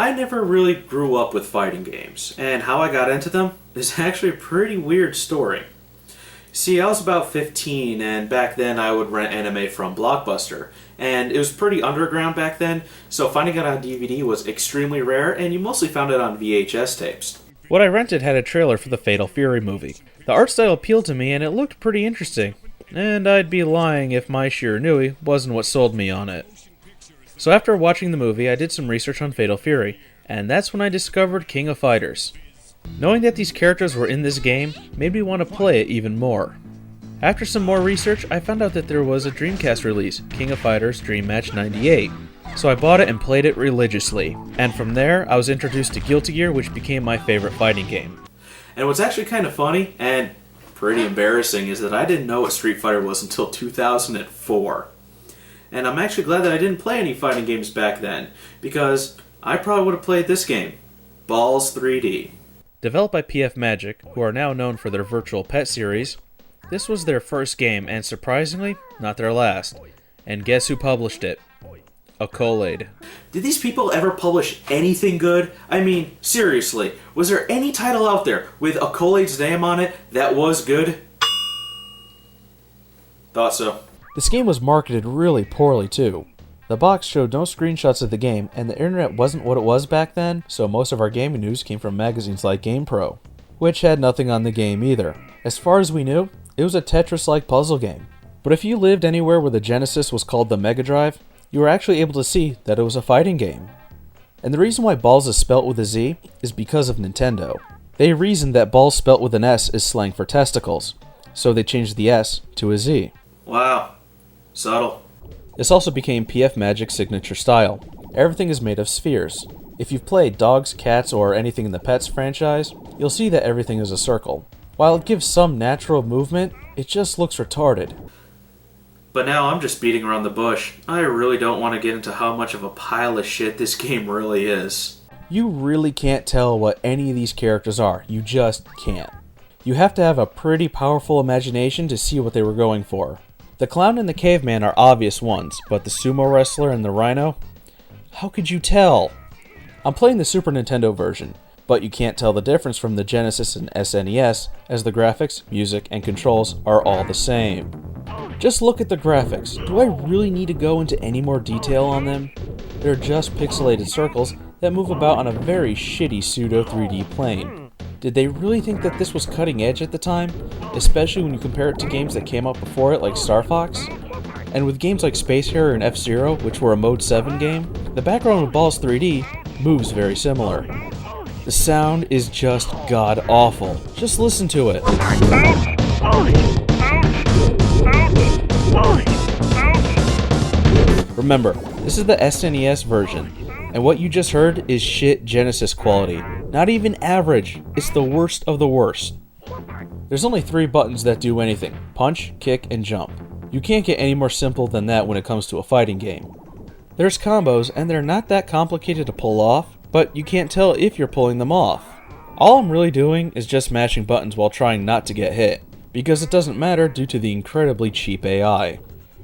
I never really grew up with fighting games, and how I got into them is actually a pretty weird story. See, I was about 15, and back then I would rent anime from Blockbuster, and it was pretty underground back then, so finding it on DVD was extremely rare, and you mostly found it on VHS tapes. What I rented had a trailer for the Fatal Fury movie. The art style appealed to me, and it looked pretty interesting, and I'd be lying if my Shiranui wasn't what sold me on it. So after watching the movie, I did some research on Fatal Fury, and that's when I discovered King of Fighters. Knowing that these characters were in this game made me want to play it even more. After some more research, I found out that there was a Dreamcast release, King of Fighters Dream Match 98. So I bought it and played it religiously, and from there I was introduced to Guilty Gear, which became my favorite fighting game. And what's actually kind of funny, and pretty embarrassing, is that I didn't know what Street Fighter was until 2004. And I'm actually glad that I didn't play any fighting games back then, because I probably would have played this game, Ballz 3D. Developed by PF Magic, who are now known for their Virtual Pet series, this was their first game, and surprisingly, not their last. And guess who published it? Accolade. Did these people ever publish anything good? I mean, seriously, was there any title out there with Accolade's name on it that was good? Thought so. This game was marketed really poorly too. The box showed no screenshots of the game, and the internet wasn't what it was back then, so most of our gaming news came from magazines like GamePro, which had nothing on the game either. As far as we knew, it was a Tetris-like puzzle game. But if you lived anywhere where the Genesis was called the Mega Drive, you were actually able to see that it was a fighting game. And the reason why Ballz is spelt with a Z is because of Nintendo. They reasoned that Ballz spelt with an S is slang for testicles, so they changed the S to a Z. Wow. Subtle. This also became PF Magic's signature style. Everything is made of spheres. If you've played dogz, cats, or anything in the petz franchise, you'll see that everything is a circle. While it gives some natural movement, it just looks retarded. But now I'm just beating around the bush. I really don't want to get into how much of a pile of shit this game really is. You really can't tell what any of these characters are. You just can't. You have to have a pretty powerful imagination to see what they were going for. The clown and the caveman are obvious ones, but the sumo wrestler and the rhino? How could you tell? I'm playing the Super Nintendo version, but you can't tell the difference from the Genesis and SNES, as the graphics, music, and controls are all the same. Just look at the graphics. Do I really need to go into any more detail on them? They're just pixelated circles that move about on a very shitty pseudo 3D plane. Did they really think that this was cutting edge at the time? Especially when you compare it to games that came out before it like Star Fox? And with games like Space Harrier and F-Zero, which were a Mode 7 game, the background of Ballz 3D moves very similar. The sound is just god-awful. Just listen to it. Remember, this is the SNES version, and what you just heard is shit Genesis quality. Not even average, it's the worst of the worst. There's only 3 buttons that do anything: punch, kick, and jump. You can't get any more simple than that when it comes to a fighting game. There's combos, and they're not that complicated to pull off, but you can't tell if you're pulling them off. All I'm really doing is just mashing buttons while trying not to get hit, because it doesn't matter due to the incredibly cheap AI.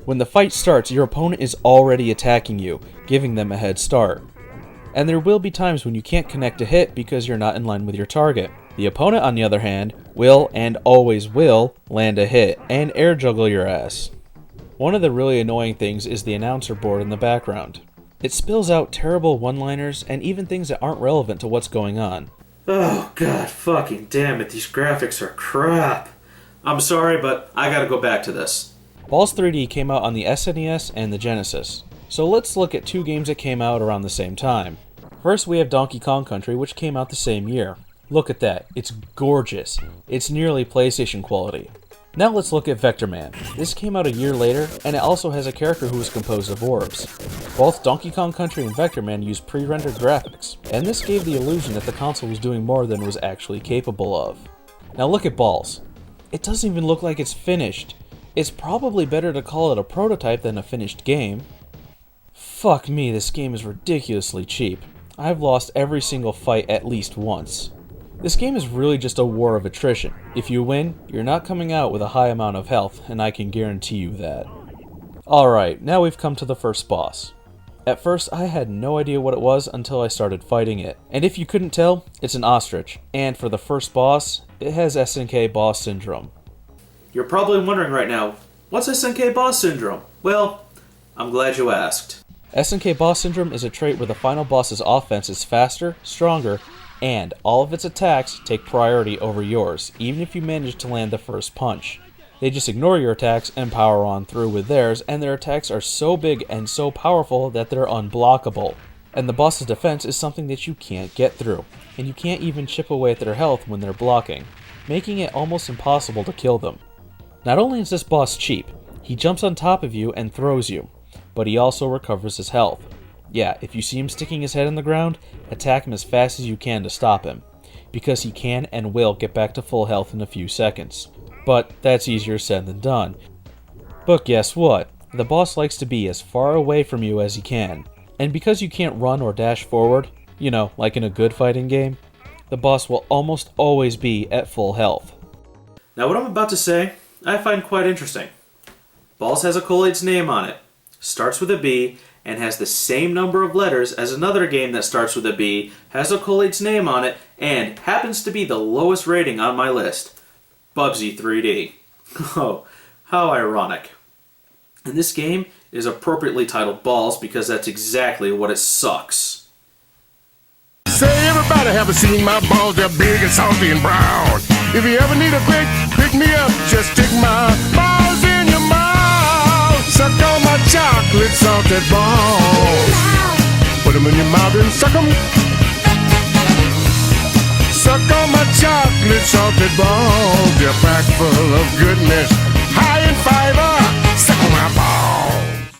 When the fight starts, your opponent is already attacking you, giving them a head start. And there will be times when you can't connect a hit because you're not in line with your target. The opponent, on the other hand, will, and always will, land a hit, and air juggle your ass. One of the really annoying things is the announcer board in the background. It spills out terrible one-liners and even things that aren't relevant to what's going on. Oh god fucking damn it, these graphics are crap. I'm sorry, but I gotta go back to this. Ballz 3D came out on the SNES and the Genesis. So let's look at 2 games that came out around the same time. First we have Donkey Kong Country, which came out the same year. Look at that, it's gorgeous. It's nearly PlayStation quality. Now let's look at Vector Man. This came out a year later, and it also has a character who is composed of orbs. Both Donkey Kong Country and Vector Man use pre-rendered graphics, and this gave the illusion that the console was doing more than it was actually capable of. Now look at Ballz. It doesn't even look like it's finished. It's probably better to call it a prototype than a finished game. Fuck me, this game is ridiculously cheap. I've lost every single fight at least once. This game is really just a war of attrition. If you win, you're not coming out with a high amount of health, and I can guarantee you that. Alright, now we've come to the first boss. At first, I had no idea what it was until I started fighting it. And if you couldn't tell, it's an ostrich. And for the first boss, it has Snk Boss Syndrome. You're probably wondering right now, what's Snk Boss Syndrome? Well, I'm glad you asked. Snk Boss Syndrome is a trait where the final boss's offense is faster, stronger, and all of its attacks take priority over yours, even if you manage to land the first punch. They just ignore your attacks and power on through with theirs, and their attacks are so big and so powerful that they're unblockable. And the boss's defense is something that you can't get through, and you can't even chip away at their health when they're blocking, making it almost impossible to kill them. Not only is this boss cheap, he jumps on top of you and throws you, but he also recovers his health. Yeah, if you see him sticking his head in the ground, attack him as fast as you can to stop him, because he can and will get back to full health in a few seconds. But that's easier said than done. But guess what? The boss likes to be as far away from you as he can. And because you can't run or dash forward, you know, like in a good fighting game, the boss will almost always be at full health. Now what I'm about to say, I find quite interesting. Ballz has Accolade's name on it, starts with a B, and has the same number of letters as another game that starts with a B, has Accolade's name on it, and happens to be the lowest rating on my list. Bubsy 3D. Oh, how ironic. And this game is appropriately titled Ballz because that's exactly what it sucks. Say everybody haven't seen my balls, they're big and salty and brown. If you ever need a quick pick me up, just stick my balls in your mouth. Suck on my chocolate salted balls. Put them in your mouth and suck them. Suck on my chocolate salted balls. They're packed full of good